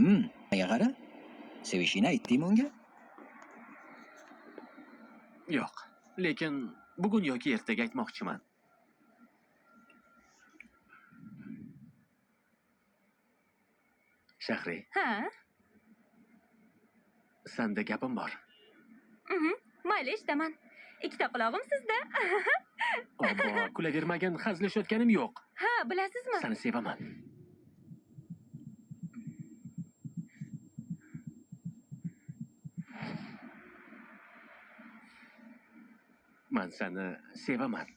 Nega qara? Sevishingni aytdingmi unga? Yo'q, lekin bugun yoki ertaga aytmoqchiman. Shahri, Ha? senda gapim bor. Mayli, eshitaman. Ikkita qulog'im sizda. Obbo, kulavermagin, hazillashayotganim yo'q. Ha, bilasizmi? Seni sevaman. Men seni sevaman.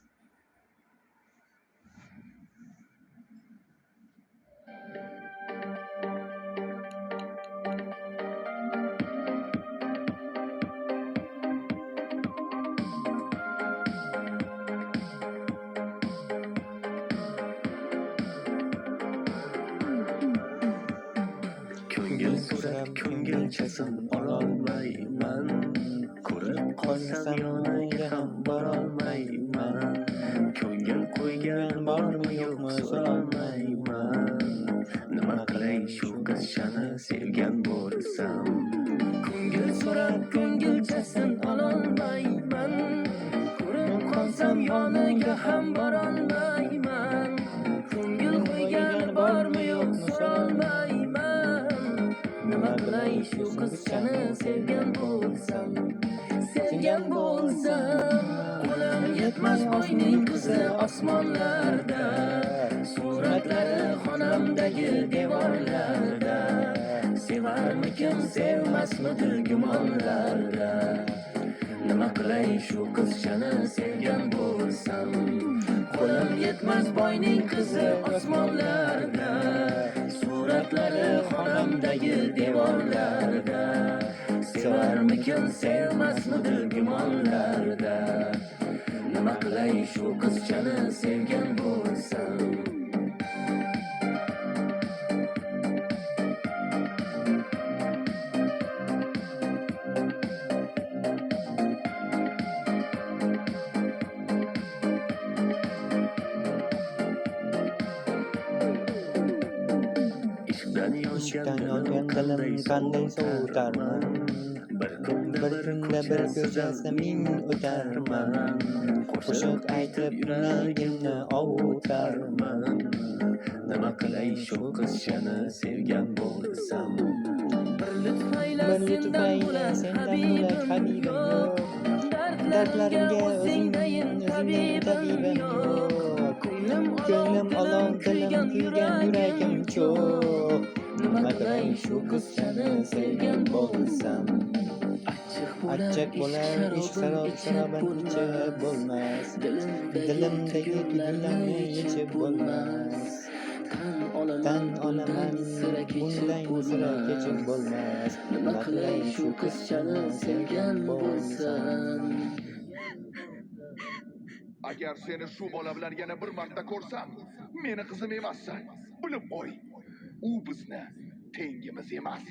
Ko'ngil so'rab ko'ngilchasin ololmayman. Ko'rib qolsam yoniga ham borolmayman. Ko'ngil qo'ygan bormi yo'qmi so'rolmayman. Nima qilay shu qizchani sevgan bo'lsam. Ko'ngil so'rab ko'ngilchasin ololmayman. Ko'rib qolsam yoniga ham borolmayman. Ko'ngil qo'ygan bormi yo'qmi so'rolmayman. Nima qilay shu qizchani sevgan bo'lsam. Qo'lim yetmas boyning qizi osmonlarda. Suratlari xonamdagi devorlarda. Sevarmikin sevmasmidi gumonlarda. Nima qilay shu qizchani sevgan bo'lsam. Qo'lim yetmas boyning qizi osmonlarda. Suratlari xonamdagi devorlarda. Sevarmikin sevmasmidi gumonlarda. Nima qilay shu qizchani sevgan bo'lsam. Ishqdan yongan dilim qanday sovutarman. Bir kunda bir ko'chasi ming o'tarman. Qo'shiq aytib yuragimni ovutarman. Nima qilay shu qizchani sevgan bo'lsam. Bir lutfayla sendan bo'lak habibim yo'q. Dardlarimga o'zingdayin tabibim yo'q. Ko'nglim olov dilim kuygan yuragim cho'q. Nima qilay shu qizchani sevgan bo'lsam. Achchiq bo'lar ishq sarobin ichib bo'lmas. Dilimdagi tuyg'ularni yechib bo'lmas. Tan olaman bunday sira kechib bo'lmas. Nima qilay shu qizchani sevgan bo'lsam. Agar seni shu bola bilan yana bir marta ko'rsam, meni qizim emassan. Bilib qo'y. U bizni tengimiz emas.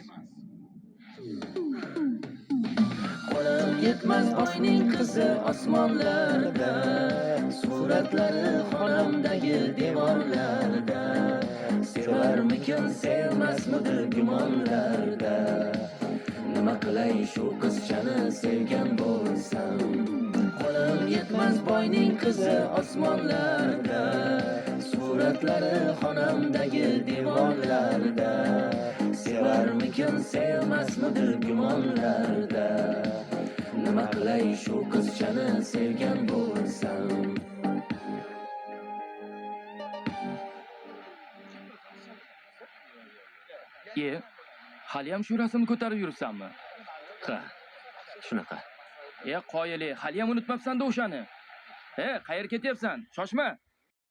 Qo'lim yetmas boyning qizi osmonlarda. Suratlari xonamdagi devorlarda. Sevarmikin sevmasmidi gumonlarda. Nima qilay shu qizchani sevgan bo'lsam. Qo'lim yetmas boyning qizi osmonlarda. Suratlari xonamdagi devorlarda. Sevarmikin sevmasmidi gumonlarda. Nima qilay shu qizchani sevgan bo'lsam. Hali ham shu rasmni ko'tarib yuribsanmi? Ha, shunaqa. Qoyili, hali ham unutmabsan-da o'shani. Qayerga ketyapsan? Shoshma.